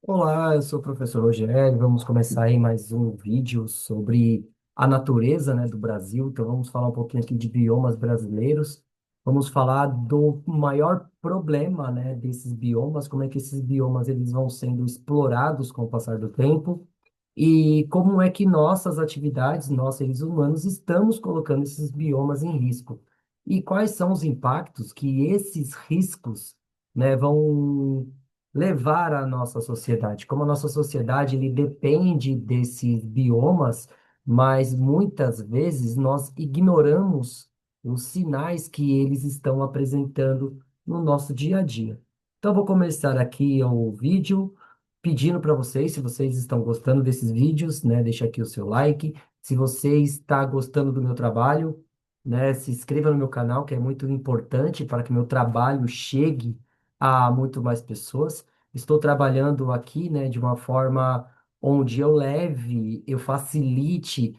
Olá, eu sou o professor Rogério. Vamos começar aí mais um vídeo sobre a natureza, né, do Brasil. Então, vamos falar um pouquinho aqui de biomas brasileiros. Vamos falar do maior problema, né, desses biomas, como é que esses biomas eles vão sendo explorados com o passar do tempo e como é que nossas atividades, nós seres humanos, estamos colocando esses biomas em risco. E quais são os impactos que esses riscos, né, vão levar à nossa sociedade. Como a nossa sociedade ele depende desses biomas, mas muitas vezes nós ignoramos os sinais que eles estão apresentando no nosso dia a dia. Então, vou começar aqui o vídeo pedindo para vocês, se vocês estão gostando desses vídeos, né, deixa aqui o seu like. Se você está gostando do meu trabalho, né, se inscreva no meu canal, que é muito importante para que meu trabalho chegue a muito mais pessoas. Estou trabalhando aqui, né, de uma forma onde eu facilite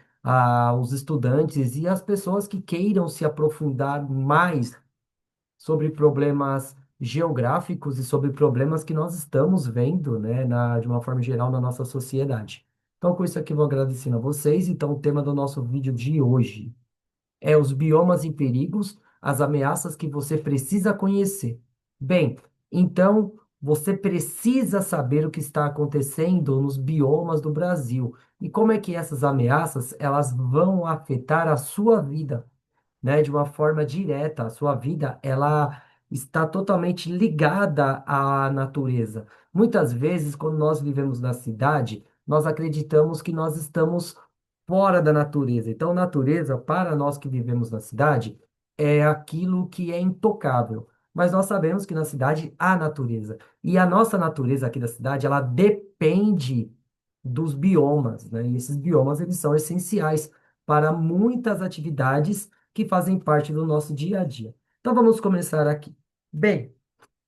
os estudantes e as pessoas que queiram se aprofundar mais sobre problemas geográficos e sobre problemas que nós estamos vendo, né, de uma forma geral na nossa sociedade. Então, com isso aqui, vou agradecendo a vocês. Então, o tema do nosso vídeo de hoje é os biomas em perigos, as ameaças que você precisa conhecer. Bem, então você precisa saber o que está acontecendo nos biomas do Brasil e como é que essas ameaças elas vão afetar a sua vida, né, de uma forma direta. A sua vida, ela está totalmente ligada à natureza. Muitas vezes, quando nós vivemos na cidade, nós acreditamos que nós estamos fora da natureza. Então, natureza, para nós que vivemos na cidade, é aquilo que é intocável. Mas nós sabemos que na cidade há natureza. E a nossa natureza aqui da cidade, ela depende dos biomas, né? E esses biomas, eles são essenciais para muitas atividades que fazem parte do nosso dia a dia. Então vamos começar aqui. Bem,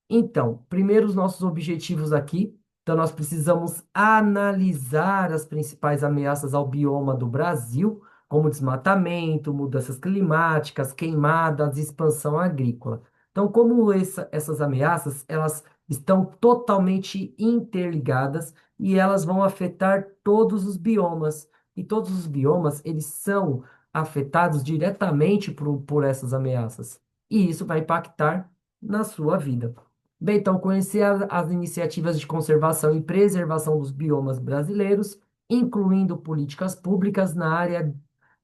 então, primeiro os nossos objetivos aqui. Então nós precisamos analisar as principais ameaças ao bioma do Brasil, como desmatamento, mudanças climáticas, queimadas, expansão agrícola. Então, como essas ameaças, elas estão totalmente interligadas e elas vão afetar todos os biomas. E todos os biomas, eles são afetados diretamente por essas ameaças. E isso vai impactar na sua vida. Bem, então, conhecer as iniciativas de conservação e preservação dos biomas brasileiros, incluindo políticas públicas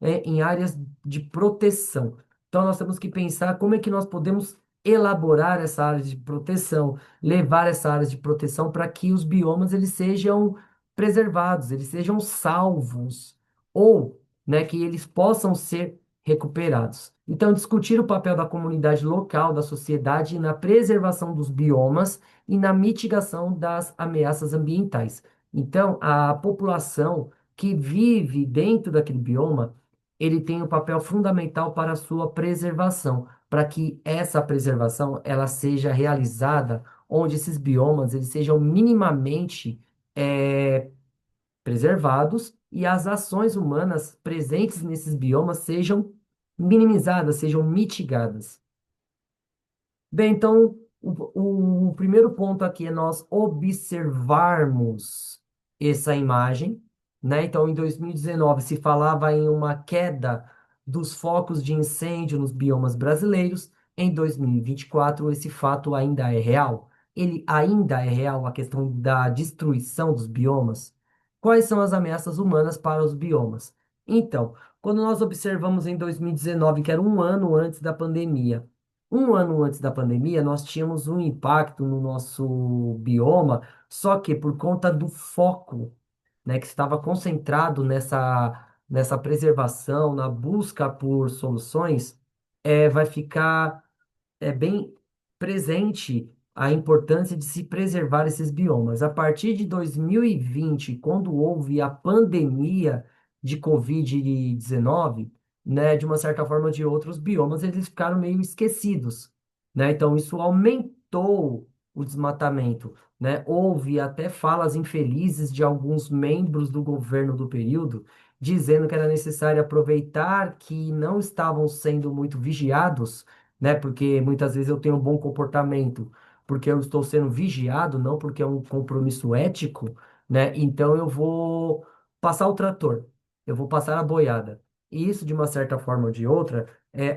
em áreas de proteção. Então, nós temos que pensar como é que nós podemos elaborar essa área de proteção, levar essa área de proteção para que os biomas eles sejam preservados, eles sejam salvos, ou, né, que eles possam ser recuperados. Então, discutir o papel da comunidade local, da sociedade na preservação dos biomas e na mitigação das ameaças ambientais. Então, a população que vive dentro daquele bioma, ele tem um papel fundamental para a sua preservação, para que essa preservação ela seja realizada onde esses biomas eles sejam minimamente preservados e as ações humanas presentes nesses biomas sejam minimizadas, sejam mitigadas. Bem, então, o primeiro ponto aqui é nós observarmos essa imagem, né? Então, em 2019 se falava em uma queda dos focos de incêndio nos biomas brasileiros. Em 2024, esse fato ainda é real. Ele ainda é real, a questão da destruição dos biomas. Quais são as ameaças humanas para os biomas? Então, quando nós observamos em 2019, que era um ano antes da pandemia, um ano antes da pandemia, nós tínhamos um impacto no nosso bioma, só que por conta do foco, né, que estava concentrado nessa preservação, na busca por soluções, vai ficar bem presente a importância de se preservar esses biomas. A partir de 2020, quando houve a pandemia de Covid-19, né, de uma certa forma ou de outra, os biomas eles ficaram meio esquecidos, né? Então isso aumentou o desmatamento, né? Houve até falas infelizes de alguns membros do governo do período dizendo que era necessário aproveitar que não estavam sendo muito vigiados, né? Porque muitas vezes eu tenho um bom comportamento. porque eu estou sendo vigiado, não porque é um compromisso ético, né? Então eu vou passar o trator, eu vou passar a boiada. E isso, de uma certa forma ou de outra,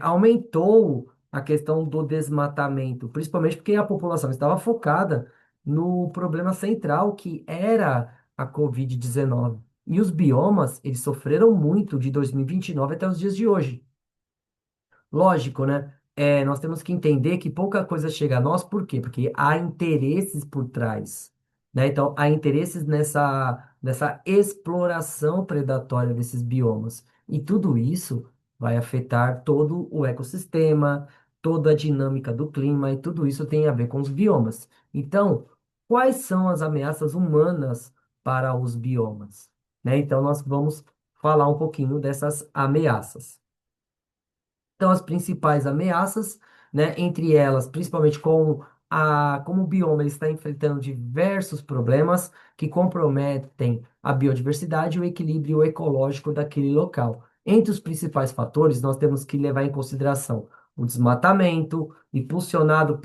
aumentou a questão do desmatamento, principalmente porque a população estava focada no problema central, que era a Covid-19. E os biomas, eles sofreram muito de 2029 até os dias de hoje. Lógico, né? Nós temos que entender que pouca coisa chega a nós, por quê? Porque há interesses por trás, né? Então, há interesses nessa exploração predatória desses biomas. E tudo isso vai afetar todo o ecossistema, toda a dinâmica do clima, e tudo isso tem a ver com os biomas. Então, quais são as ameaças humanas para os biomas? Né? Então, nós vamos falar um pouquinho dessas ameaças. Então, as principais ameaças, né, entre elas, principalmente como o bioma ele está enfrentando diversos problemas que comprometem a biodiversidade e o equilíbrio ecológico daquele local. Entre os principais fatores, nós temos que levar em consideração o desmatamento, impulsionado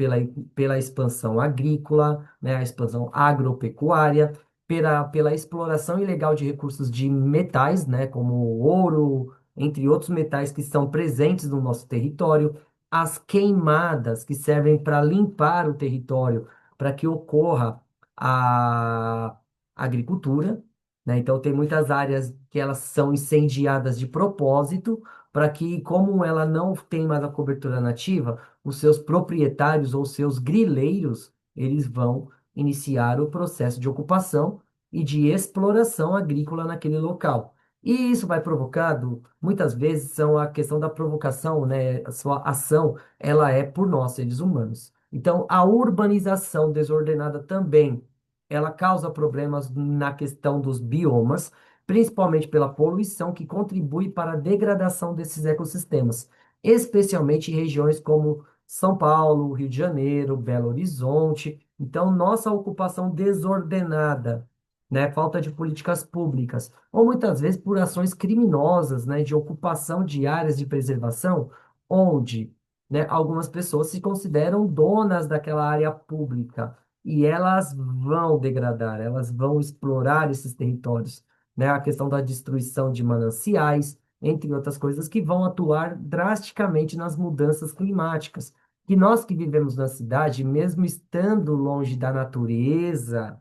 pela expansão agrícola, né, a expansão agropecuária, pela exploração ilegal de recursos de metais, né, como ouro, entre outros metais que estão presentes no nosso território, as queimadas que servem para limpar o território, para que ocorra a agricultura, né? Então tem muitas áreas que elas são incendiadas de propósito, para que, como ela não tem mais a cobertura nativa, os seus proprietários ou seus grileiros, eles vão iniciar o processo de ocupação e de exploração agrícola naquele local. E isso vai provocado, muitas vezes, são a questão da provocação, né? A sua ação, ela é por nós, seres humanos. Então, a urbanização desordenada também, ela causa problemas na questão dos biomas, principalmente pela poluição que contribui para a degradação desses ecossistemas, especialmente em regiões como São Paulo, Rio de Janeiro, Belo Horizonte. Então, nossa ocupação desordenada, né? Falta de políticas públicas ou muitas vezes por ações criminosas, né, de ocupação de áreas de preservação, onde, né, algumas pessoas se consideram donas daquela área pública e elas vão degradar, elas vão explorar esses territórios, né, a questão da destruição de mananciais, entre outras coisas, que vão atuar drasticamente nas mudanças climáticas. E nós que vivemos na cidade, mesmo estando longe da natureza,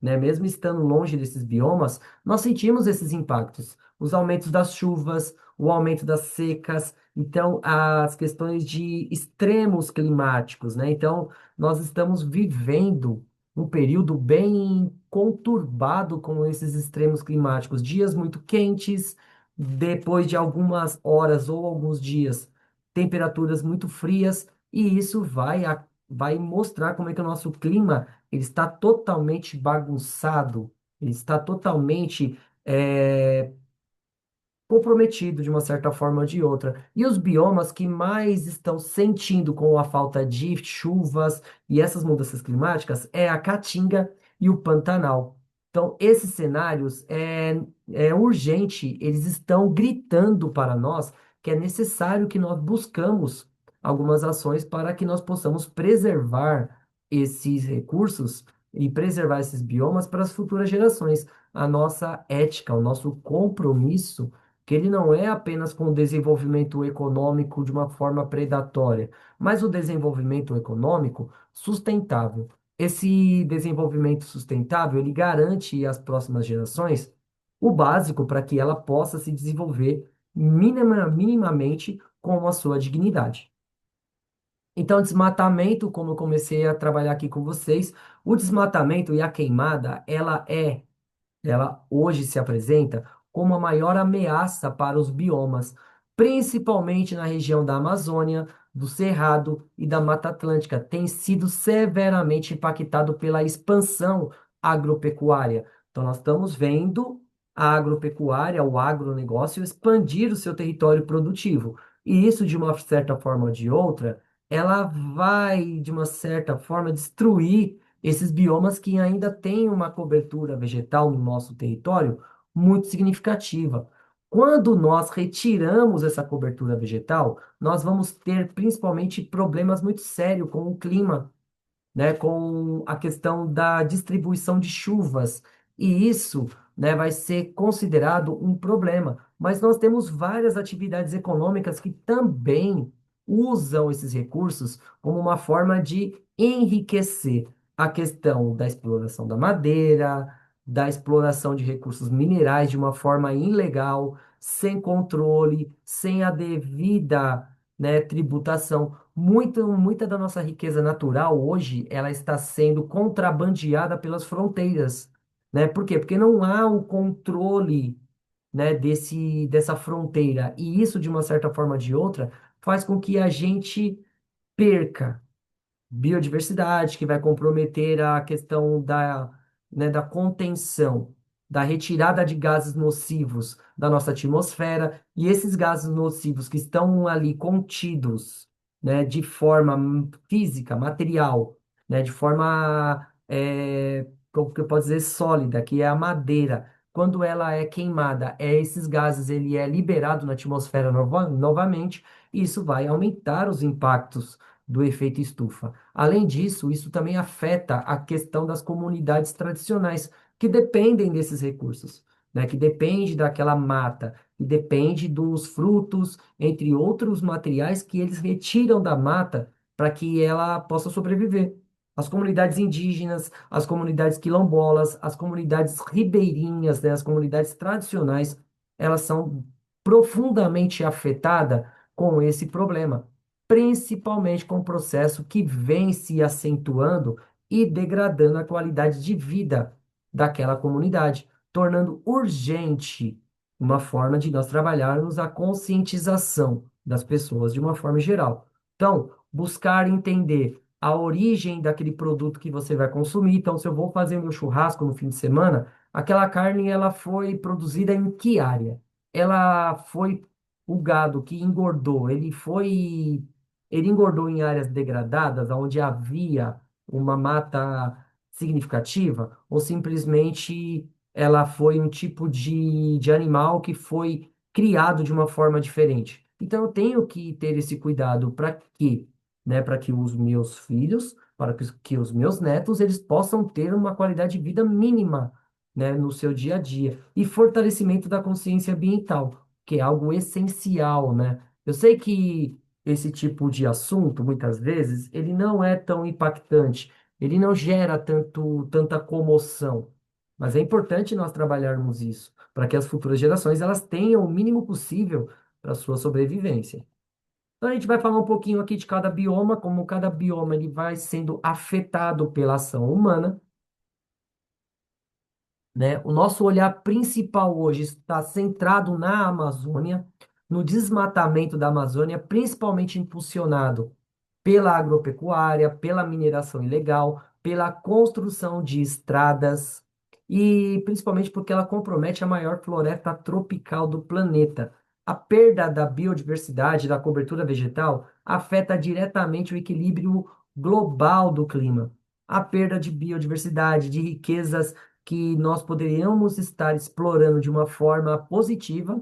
né? Mesmo estando longe desses biomas, nós sentimos esses impactos. Os aumentos das chuvas, o aumento das secas, então as questões de extremos climáticos, né? Então, nós estamos vivendo um período bem conturbado com esses extremos climáticos, dias muito quentes, depois de algumas horas ou alguns dias, temperaturas muito frias, e isso vai mostrar como é que o nosso clima ele está totalmente bagunçado, ele está totalmente comprometido de uma certa forma ou de outra. E os biomas que mais estão sentindo com a falta de chuvas e essas mudanças climáticas é a Caatinga e o Pantanal. Então, esses cenários é urgente, eles estão gritando para nós que é necessário que nós buscamos algumas ações para que nós possamos preservar esses recursos e preservar esses biomas para as futuras gerações. A nossa ética, o nosso compromisso que ele não é apenas com o desenvolvimento econômico de uma forma predatória, mas o desenvolvimento econômico sustentável. Esse desenvolvimento sustentável, ele garante às próximas gerações o básico para que ela possa se desenvolver minimamente com a sua dignidade. Então, desmatamento, como eu comecei a trabalhar aqui com vocês, o desmatamento e a queimada, ela hoje se apresenta como a maior ameaça para os biomas, principalmente na região da Amazônia, do Cerrado e da Mata Atlântica. Tem sido severamente impactado pela expansão agropecuária. Então, nós estamos vendo a agropecuária, o agronegócio, expandir o seu território produtivo. E isso, de uma certa forma ou de outra, ela vai, de uma certa forma, destruir esses biomas que ainda têm uma cobertura vegetal no nosso território muito significativa. Quando nós retiramos essa cobertura vegetal, nós vamos ter principalmente problemas muito sérios com o clima, né, com a questão da distribuição de chuvas. E isso, né, vai ser considerado um problema. Mas nós temos várias atividades econômicas que também usam esses recursos como uma forma de enriquecer a questão da exploração da madeira, da exploração de recursos minerais de uma forma ilegal, sem controle, sem a devida, né, tributação. Muita da nossa riqueza natural hoje, ela está sendo contrabandeada pelas fronteiras, né? Por quê? Porque não há o controle, né, dessa fronteira. E isso, de uma certa forma ou de outra, faz com que a gente perca biodiversidade, que vai comprometer a questão da, né, da contenção, da retirada de gases nocivos da nossa atmosfera, e esses gases nocivos que estão ali contidos, né, de forma física, material, né, de forma, como que eu posso dizer, sólida, que é a madeira. Quando ela é queimada, esses gases ele é liberado na atmosfera novamente, e isso vai aumentar os impactos do efeito estufa. Além disso, isso também afeta a questão das comunidades tradicionais que dependem desses recursos, né? Que depende daquela mata, que depende dos frutos, entre outros materiais que eles retiram da mata para que ela possa sobreviver. As comunidades indígenas, as comunidades quilombolas, as comunidades ribeirinhas, né? As comunidades tradicionais, elas são profundamente afetadas com esse problema, principalmente com o processo que vem se acentuando e degradando a qualidade de vida daquela comunidade, tornando urgente uma forma de nós trabalharmos a conscientização das pessoas de uma forma geral. Então, buscar entender a origem daquele produto que você vai consumir. Então, se eu vou fazer meu churrasco no fim de semana, aquela carne ela foi produzida em que área? Ela foi o gado que engordou, ele engordou em áreas degradadas, onde havia uma mata significativa, ou simplesmente ela foi um tipo de animal que foi criado de uma forma diferente. Então eu tenho que ter esse cuidado para quê? Né, para que os meus filhos, para que os meus netos, eles possam ter uma qualidade de vida mínima, né, no seu dia a dia. E fortalecimento da consciência ambiental, que é algo essencial, né? Eu sei que esse tipo de assunto, muitas vezes, ele não é tão impactante, ele não gera tanta comoção, mas é importante nós trabalharmos isso, para que as futuras gerações elas tenham o mínimo possível para sua sobrevivência. Então a gente vai falar um pouquinho aqui de cada bioma, como cada bioma ele vai sendo afetado pela ação humana, né? O nosso olhar principal hoje está centrado na Amazônia, no desmatamento da Amazônia, principalmente impulsionado pela agropecuária, pela mineração ilegal, pela construção de estradas e principalmente porque ela compromete a maior floresta tropical do planeta. A perda da biodiversidade, da cobertura vegetal, afeta diretamente o equilíbrio global do clima. A perda de biodiversidade, de riquezas que nós poderíamos estar explorando de uma forma positiva,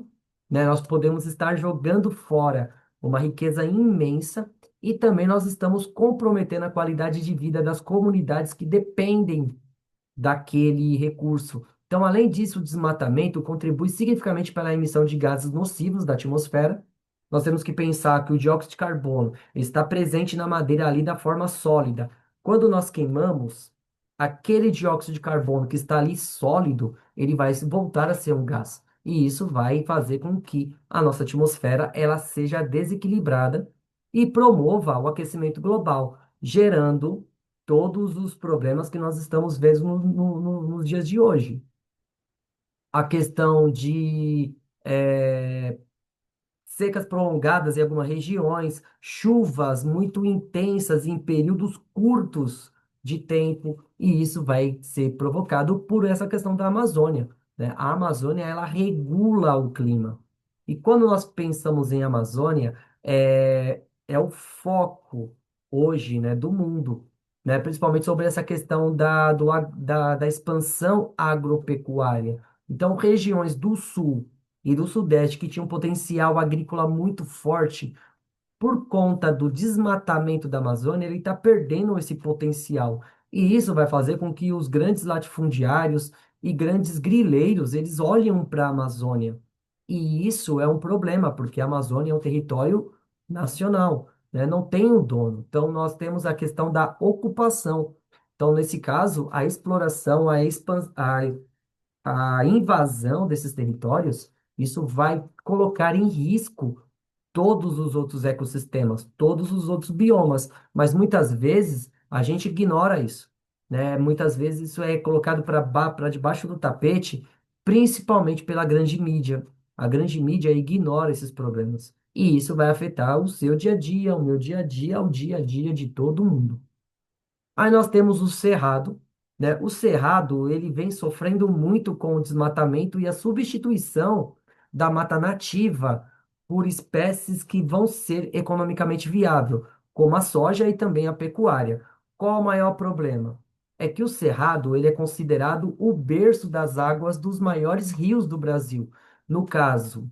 né? Nós podemos estar jogando fora uma riqueza imensa e também nós estamos comprometendo a qualidade de vida das comunidades que dependem daquele recurso. Então, além disso, o desmatamento contribui significativamente para a emissão de gases nocivos da atmosfera. Nós temos que pensar que o dióxido de carbono está presente na madeira ali da forma sólida. Quando nós queimamos, aquele dióxido de carbono que está ali sólido, ele vai voltar a ser um gás. E isso vai fazer com que a nossa atmosfera ela seja desequilibrada e promova o aquecimento global, gerando todos os problemas que nós estamos vendo nos dias de hoje. A questão de secas prolongadas em algumas regiões, chuvas muito intensas em períodos curtos de tempo, e isso vai ser provocado por essa questão da Amazônia, né? A Amazônia, ela regula o clima. E quando nós pensamos em Amazônia, é o foco hoje, né, do mundo, né? Principalmente sobre essa questão da expansão agropecuária. Então, regiões do sul e do Sudeste, que tinha um potencial agrícola muito forte, por conta do desmatamento da Amazônia, ele está perdendo esse potencial. E isso vai fazer com que os grandes latifundiários e grandes grileiros, eles olhem para a Amazônia. E isso é um problema, porque a Amazônia é um território nacional, né? Não tem um dono. Então, nós temos a questão da ocupação. Então, nesse caso, a exploração, a invasão desses territórios, isso vai colocar em risco todos os outros ecossistemas, todos os outros biomas, mas muitas vezes a gente ignora isso, né? Muitas vezes isso é colocado para debaixo do tapete, principalmente pela grande mídia. A grande mídia ignora esses problemas. E isso vai afetar o seu dia a dia, o meu dia a dia, o dia a dia de todo mundo. Aí nós temos o cerrado, né? O cerrado, ele vem sofrendo muito com o desmatamento e a substituição da mata nativa por espécies que vão ser economicamente viável, como a soja e também a pecuária. Qual o maior problema? É que o cerrado, ele é considerado o berço das águas dos maiores rios do Brasil. No caso,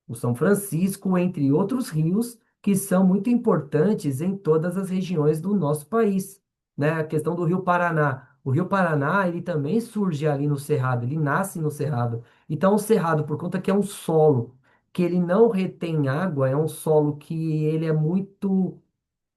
o São Francisco, entre outros rios que são muito importantes em todas as regiões do nosso país, né? A questão do Rio Paraná. O Rio Paraná, ele também surge ali no Cerrado, ele nasce no Cerrado. Então, o Cerrado, por conta que é um solo que ele não retém água, é um solo que ele é muito,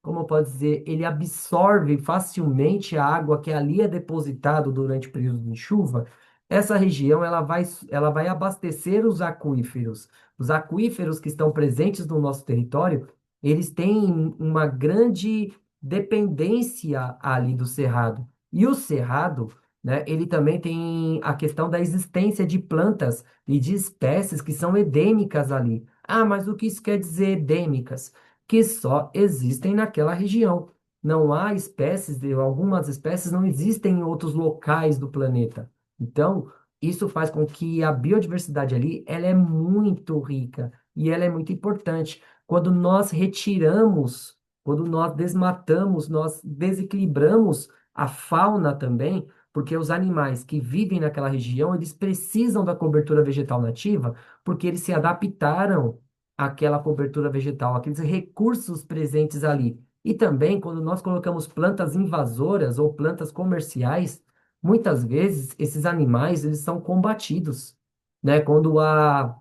como eu posso dizer, ele absorve facilmente a água que ali é depositado durante o período de chuva. Essa região ela vai abastecer os aquíferos. Os aquíferos que estão presentes no nosso território, eles têm uma grande dependência ali do cerrado. E o cerrado, né, ele também tem a questão da existência de plantas e de espécies que são endêmicas ali. Ah, mas o que isso quer dizer endêmicas? Que só existem naquela região. Não há espécies, algumas espécies não existem em outros locais do planeta. Então, isso faz com que a biodiversidade ali, ela é muito rica e ela é muito importante. Quando nós retiramos, quando nós desmatamos, nós desequilibramos a fauna também, porque os animais que vivem naquela região, eles precisam da cobertura vegetal nativa, porque eles se adaptaram aquela cobertura vegetal, aqueles recursos presentes ali. E também, quando nós colocamos plantas invasoras ou plantas comerciais, muitas vezes esses animais eles são combatidos, né? Quando a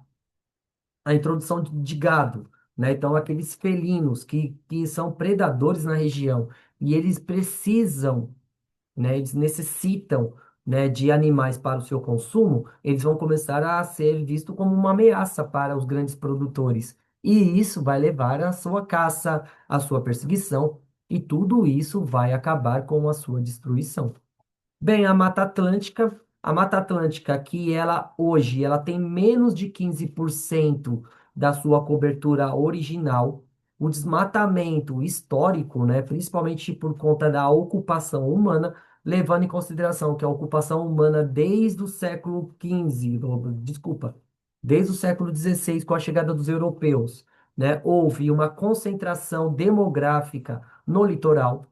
introdução de gado, né? Então, aqueles felinos que são predadores na região e eles precisam, né, eles necessitam, né, de animais para o seu consumo, eles vão começar a ser vistos como uma ameaça para os grandes produtores. E isso vai levar à sua caça, à sua perseguição, e tudo isso vai acabar com a sua destruição. Bem, a Mata Atlântica que ela hoje ela tem menos de 15% da sua cobertura original. O desmatamento histórico, né, principalmente por conta da ocupação humana, levando em consideração que a ocupação humana desde o século XV, desculpa, desde o século XVI, com a chegada dos europeus, né, houve uma concentração demográfica no litoral.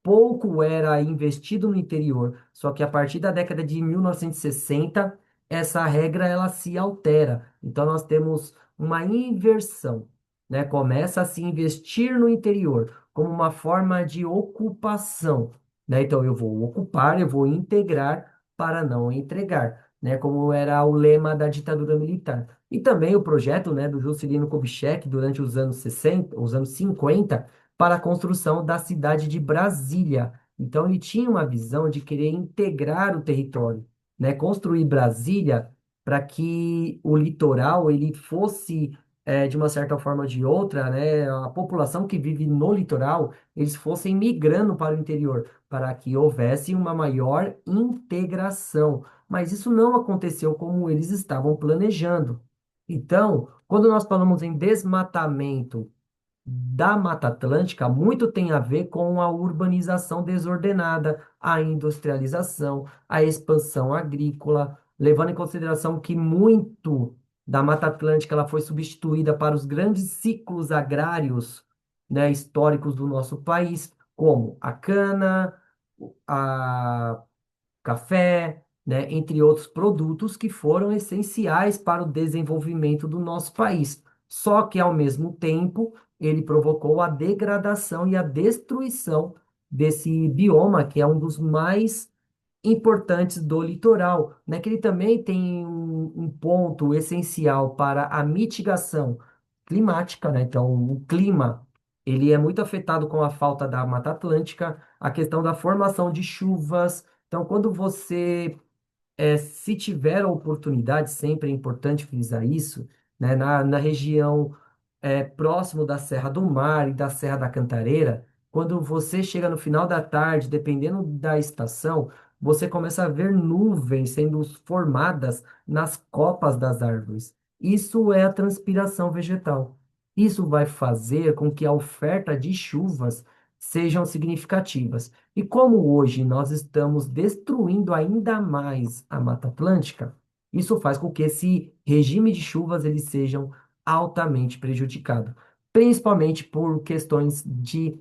Pouco era investido no interior, só que a partir da década de 1960, essa regra ela se altera. Então nós temos uma inversão, né? Começa a se investir no interior como uma forma de ocupação, né? Então eu vou ocupar, eu vou integrar para não entregar, né? Como era o lema da ditadura militar. E também o projeto, né, do Juscelino Kubitschek durante os anos 60, os anos 50 para a construção da cidade de Brasília. Então, ele tinha uma visão de querer integrar o território, né? Construir Brasília para que o litoral ele fosse, de uma certa forma ou de outra, né? A população que vive no litoral, eles fossem migrando para o interior, para que houvesse uma maior integração. Mas isso não aconteceu como eles estavam planejando. Então, quando nós falamos em desmatamento, da Mata Atlântica muito tem a ver com a urbanização desordenada, a industrialização, a expansão agrícola, levando em consideração que muito da Mata Atlântica ela foi substituída para os grandes ciclos agrários, né, históricos do nosso país, como a cana, a café, né, entre outros produtos que foram essenciais para o desenvolvimento do nosso país. Só que, ao mesmo tempo, ele provocou a degradação e a destruição desse bioma, que é um dos mais importantes do litoral, né? Que ele também tem um ponto essencial para a mitigação climática, né? Então, o clima, ele é muito afetado com a falta da Mata Atlântica, a questão da formação de chuvas. Então, quando você se tiver a oportunidade, sempre é importante frisar isso, né, na região próximo da Serra do Mar e da Serra da Cantareira, quando você chega no final da tarde, dependendo da estação, você começa a ver nuvens sendo formadas nas copas das árvores. Isso é a transpiração vegetal. Isso vai fazer com que a oferta de chuvas sejam significativas. E como hoje nós estamos destruindo ainda mais a Mata Atlântica, isso faz com que esse regime de chuvas eles sejam altamente prejudicado, principalmente por questões de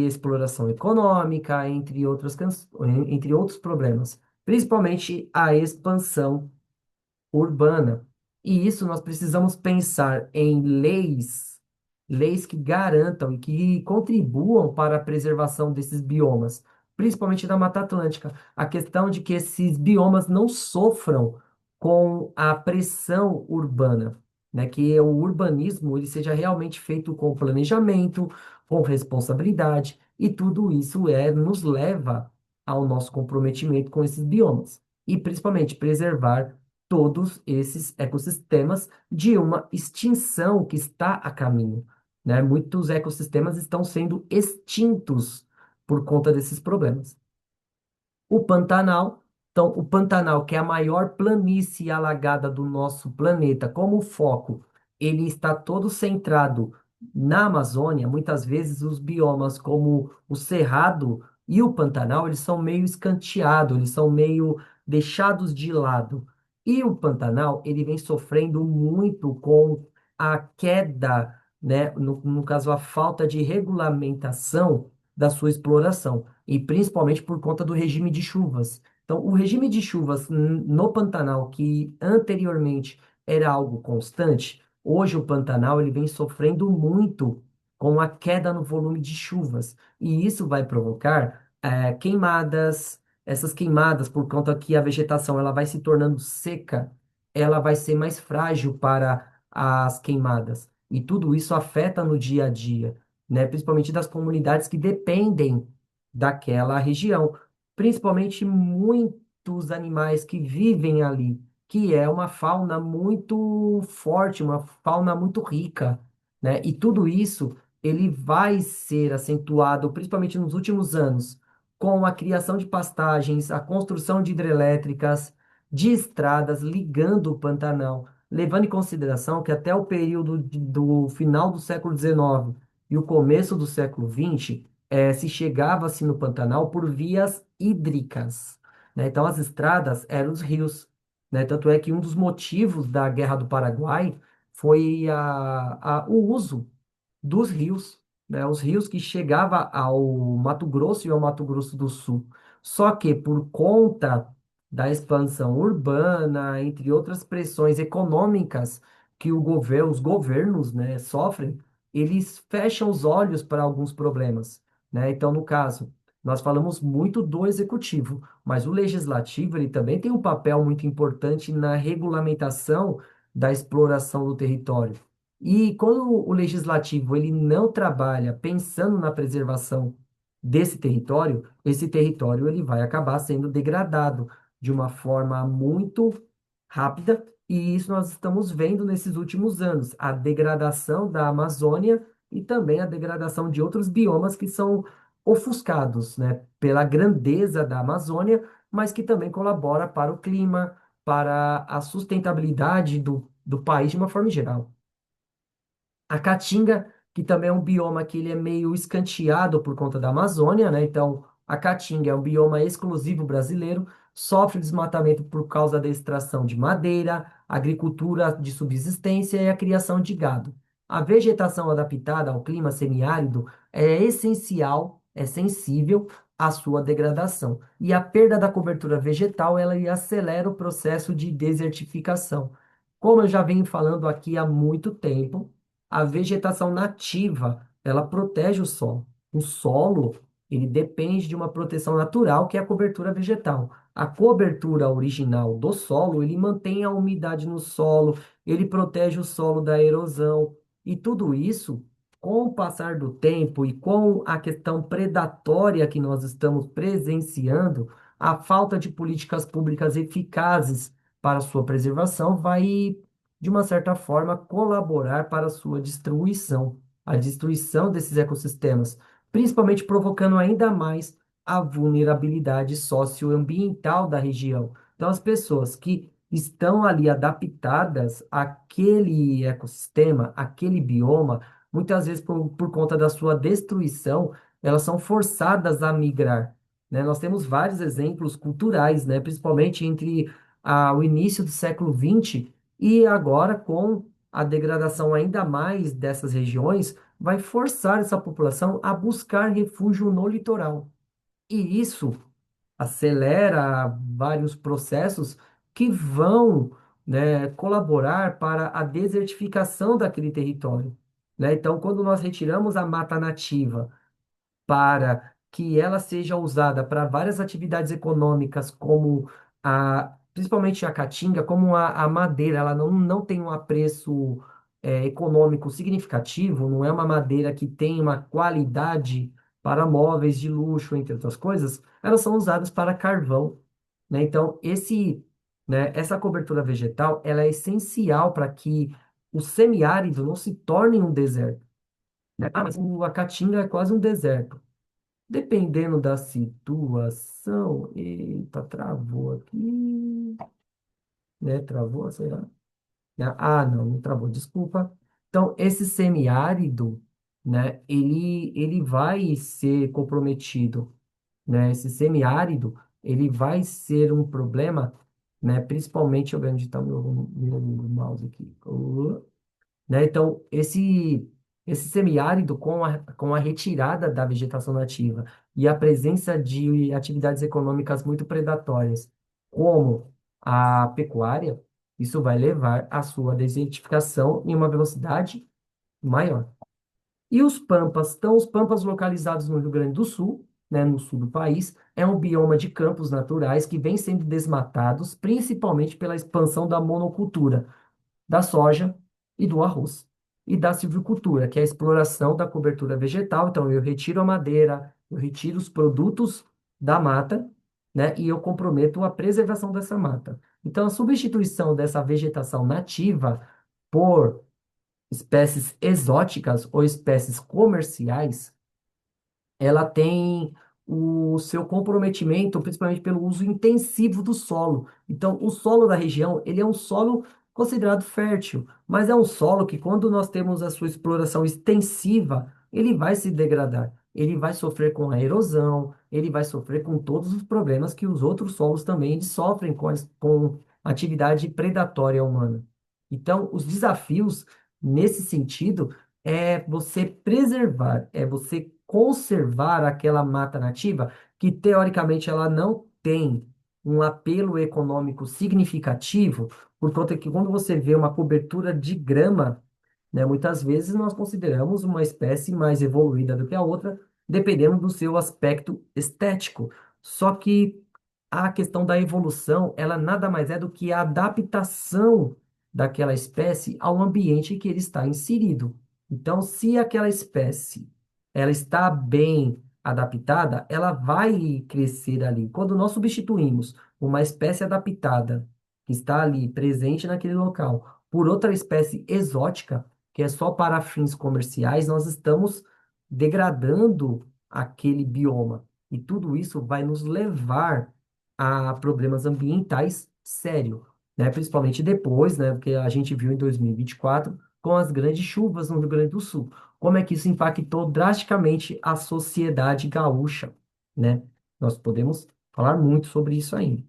exploração econômica, entre outros problemas, principalmente a expansão urbana. E isso nós precisamos pensar em leis que garantam e que contribuam para a preservação desses biomas, principalmente da Mata Atlântica. A questão de que esses biomas não sofram com a pressão urbana, né? Que o urbanismo ele seja realmente feito com planejamento, com responsabilidade, e tudo isso nos leva ao nosso comprometimento com esses biomas. E principalmente preservar todos esses ecossistemas de uma extinção que está a caminho, né? Muitos ecossistemas estão sendo extintos por conta desses problemas. O Pantanal, então, o Pantanal, que é a maior planície alagada do nosso planeta, como foco, ele está todo centrado na Amazônia. Muitas vezes os biomas como o Cerrado e o Pantanal, eles são meio escanteados, eles são meio deixados de lado. E o Pantanal, ele vem sofrendo muito com a queda, né, no caso, a falta de regulamentação da sua exploração e principalmente por conta do regime de chuvas. Então, o regime de chuvas no Pantanal, que anteriormente era algo constante, hoje o Pantanal ele vem sofrendo muito com a queda no volume de chuvas. E isso vai provocar queimadas. Essas queimadas, por conta que a vegetação ela vai se tornando seca, ela vai ser mais frágil para as queimadas. E tudo isso afeta no dia a dia, né? Principalmente das comunidades que dependem daquela região, principalmente muitos animais que vivem ali, que é uma fauna muito forte, uma fauna muito rica, né? E tudo isso ele vai ser acentuado, principalmente nos últimos anos, com a criação de pastagens, a construção de hidrelétricas, de estradas ligando o Pantanal, levando em consideração que até o período do final do século XIX e o começo do século XX, se chegava-se no Pantanal por vias hídricas, né? Então, as estradas eram os rios, né? Tanto é que um dos motivos da Guerra do Paraguai foi o uso dos rios, né? Os rios que chegava ao Mato Grosso e ao Mato Grosso do Sul. Só que por conta da expansão urbana, entre outras pressões econômicas que os governos, né, sofrem, eles fecham os olhos para alguns problemas, né? Então, no caso, nós falamos muito do executivo, mas o legislativo ele também tem um papel muito importante na regulamentação da exploração do território. E quando o legislativo ele não trabalha pensando na preservação desse território, esse território ele vai acabar sendo degradado de uma forma muito rápida, e isso nós estamos vendo nesses últimos anos, a degradação da Amazônia e também a degradação de outros biomas que são ofuscados, né, pela grandeza da Amazônia, mas que também colabora para o clima, para a sustentabilidade do país de uma forma geral. A Caatinga, que também é um bioma que ele é meio escanteado por conta da Amazônia, né? Então, a Caatinga é um bioma exclusivo brasileiro, sofre desmatamento por causa da extração de madeira, agricultura de subsistência e a criação de gado. A vegetação adaptada ao clima semiárido é essencial, é sensível à sua degradação. E a perda da cobertura vegetal, ela acelera o processo de desertificação. Como eu já venho falando aqui há muito tempo, a vegetação nativa, ela protege o solo. O solo, ele depende de uma proteção natural, que é a cobertura vegetal. A cobertura original do solo, ele mantém a umidade no solo, ele protege o solo da erosão. E tudo isso, com o passar do tempo e com a questão predatória que nós estamos presenciando, a falta de políticas públicas eficazes para sua preservação vai, de uma certa forma, colaborar para a sua destruição, a destruição desses ecossistemas, principalmente provocando ainda mais a vulnerabilidade socioambiental da região. Então, as pessoas que estão ali adaptadas àquele ecossistema, àquele bioma, muitas vezes por conta da sua destruição, elas são forçadas a migrar, né? Nós temos vários exemplos culturais, né? Principalmente entre o início do século XX e agora com a degradação ainda mais dessas regiões, vai forçar essa população a buscar refúgio no litoral. E isso acelera vários processos que vão, né, colaborar para a desertificação daquele território, né? Então, quando nós retiramos a mata nativa para que ela seja usada para várias atividades econômicas, como principalmente a caatinga, como a madeira, ela não tem um apreço econômico significativo, não é uma madeira que tem uma qualidade para móveis de luxo, entre outras coisas, elas são usadas para carvão, né? Então, essa cobertura vegetal, ela é essencial para que o semiárido não se torne um deserto, né? Ah, mas a Caatinga é quase um deserto. Dependendo da situação. Eita, travou aqui. Né? Travou, será? Não, não travou, desculpa. Então, esse semiárido, né? Ele vai ser comprometido, né? Esse semiárido, ele vai ser um problema, né? Principalmente, deixa eu ver onde está meu mouse aqui. Né? Então, esse semiárido, com a retirada da vegetação nativa e a presença de atividades econômicas muito predatórias, como a pecuária, isso vai levar à sua desertificação em uma velocidade maior. E os pampas? Então, os pampas localizados no Rio Grande do Sul, né, no sul do país, é um bioma de campos naturais que vem sendo desmatados, principalmente pela expansão da monocultura da soja e do arroz. E da silvicultura, que é a exploração da cobertura vegetal. Então, eu retiro a madeira, eu retiro os produtos da mata, né? E eu comprometo a preservação dessa mata. Então, a substituição dessa vegetação nativa por espécies exóticas ou espécies comerciais, ela tem o seu comprometimento, principalmente pelo uso intensivo do solo. Então, o solo da região, ele é um solo considerado fértil, mas é um solo que, quando nós temos a sua exploração extensiva, ele vai se degradar. Ele vai sofrer com a erosão, ele vai sofrer com todos os problemas que os outros solos também eles sofrem com atividade predatória humana. Então, os desafios nesse sentido é você preservar, é você conservar aquela mata nativa que, teoricamente, ela não tem um apelo econômico significativo, por conta que quando você vê uma cobertura de grama, né, muitas vezes nós consideramos uma espécie mais evoluída do que a outra, dependendo do seu aspecto estético. Só que a questão da evolução, ela nada mais é do que a adaptação daquela espécie ao ambiente que ele está inserido. Então, se aquela espécie ela está bem adaptada, ela vai crescer ali. Quando nós substituímos uma espécie adaptada que está ali presente naquele local por outra espécie exótica, que é só para fins comerciais, nós estamos degradando aquele bioma. E tudo isso vai nos levar a problemas ambientais sérios, né? Principalmente depois, né? Porque a gente viu em 2024 com as grandes chuvas no Rio Grande do Sul. Como é que isso impactou drasticamente a sociedade gaúcha, né? Nós podemos falar muito sobre isso ainda.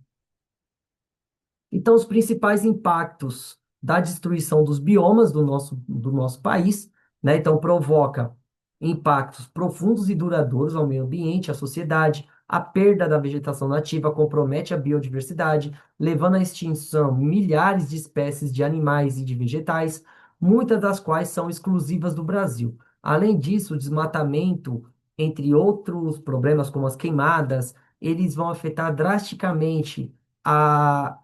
Então, os principais impactos da destruição dos biomas do nosso país, né? Então, provoca impactos profundos e duradouros ao meio ambiente, à sociedade. A perda da vegetação nativa compromete a biodiversidade, levando à extinção milhares de espécies de animais e de vegetais. muitas das quais são exclusivas do Brasil. Além disso, o desmatamento, entre outros problemas como as queimadas, eles vão afetar drasticamente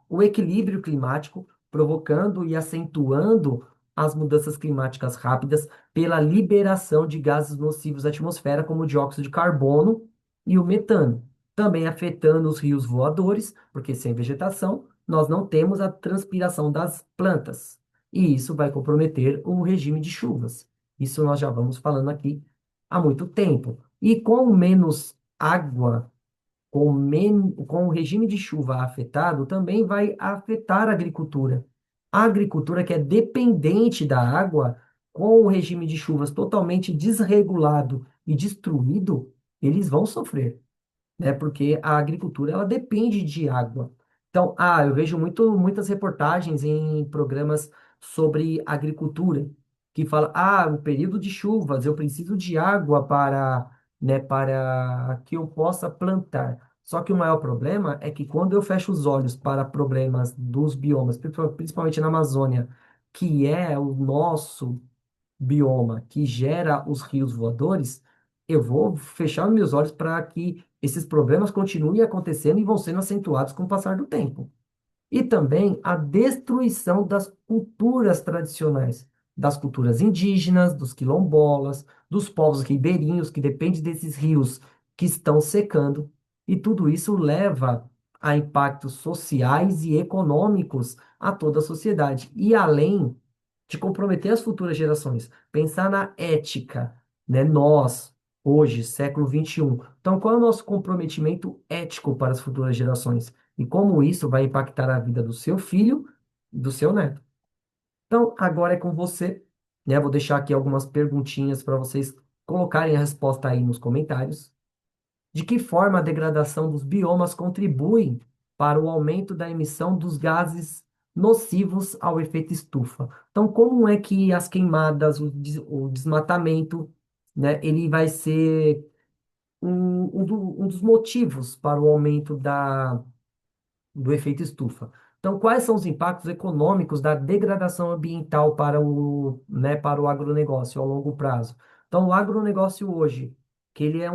o equilíbrio climático, provocando e acentuando as mudanças climáticas rápidas pela liberação de gases nocivos à atmosfera, como o dióxido de carbono e o metano, também afetando os rios voadores, porque sem vegetação nós não temos a transpiração das plantas, e isso vai comprometer o regime de chuvas. Isso nós já vamos falando aqui há muito tempo. E com menos água, com o regime de chuva afetado, também vai afetar a agricultura. A agricultura que é dependente da água, com o regime de chuvas totalmente desregulado e destruído, eles vão sofrer, né? Porque a agricultura ela depende de água. Então, eu vejo muitas reportagens em programas sobre agricultura que fala, o período de chuvas, eu preciso de água para, né, para que eu possa plantar. Só que o maior problema é que quando eu fecho os olhos para problemas dos biomas, principalmente na Amazônia, que é o nosso bioma que gera os rios voadores, eu vou fechar os meus olhos para que esses problemas continuem acontecendo e vão sendo acentuados com o passar do tempo. E também a destruição das culturas tradicionais, das culturas indígenas, dos quilombolas, dos povos ribeirinhos que dependem desses rios que estão secando. E tudo isso leva a impactos sociais e econômicos a toda a sociedade. E além de comprometer as futuras gerações, pensar na ética, né? Nós, hoje, século XXI. Então, qual é o nosso comprometimento ético para as futuras gerações? E como isso vai impactar a vida do seu filho e do seu neto. Então, agora é com você, né? Vou deixar aqui algumas perguntinhas para vocês colocarem a resposta aí nos comentários. De que forma a degradação dos biomas contribui para o aumento da emissão dos gases nocivos ao efeito estufa? Então, como é que as queimadas, o desmatamento, né, ele vai ser um dos motivos para o aumento do efeito estufa. Então, quais são os impactos econômicos da degradação ambiental para o agronegócio ao longo prazo? Então, o agronegócio hoje, que ele é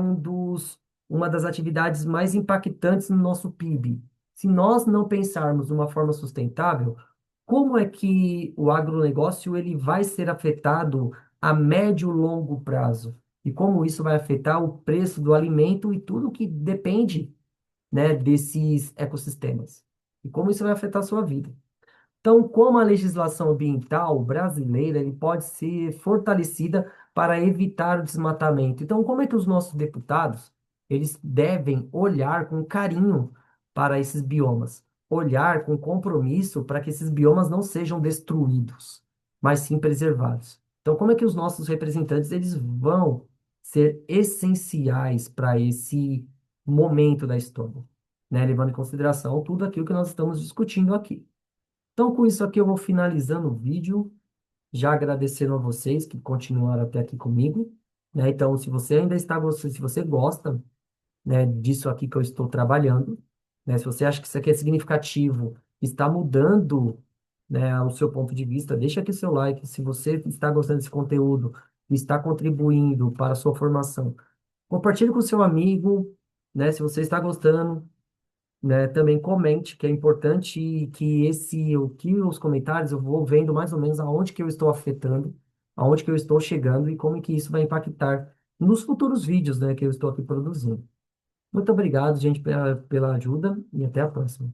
uma das atividades mais impactantes no nosso PIB. Se nós não pensarmos de uma forma sustentável, como é que o agronegócio ele vai ser afetado a médio e longo prazo? E como isso vai afetar o preço do alimento e tudo que depende, né, desses ecossistemas. E como isso vai afetar a sua vida. Então, como a legislação ambiental brasileira ele pode ser fortalecida para evitar o desmatamento? Então, como é que os nossos deputados eles devem olhar com carinho para esses biomas? Olhar com compromisso para que esses biomas não sejam destruídos, mas sim preservados. Então, como é que os nossos representantes eles vão ser essenciais para esse momento da história, né? Levando em consideração tudo aquilo que nós estamos discutindo aqui. Então, com isso aqui, eu vou finalizando o vídeo, já agradecendo a vocês que continuaram até aqui comigo, né? Então, se você ainda está gostando, se você gosta, né, disso aqui que eu estou trabalhando, né? Se você acha que isso aqui é significativo, está mudando, né, o seu ponto de vista, deixa aqui seu like. Se você está gostando desse conteúdo, está contribuindo para a sua formação, compartilhe com o seu amigo, né? Se você está gostando, né, também comente, que é importante que o que os comentários eu vou vendo mais ou menos aonde que eu estou afetando, aonde que eu estou chegando e como que isso vai impactar nos futuros vídeos, né, que eu estou aqui produzindo. Muito obrigado, gente, pela ajuda e até a próxima.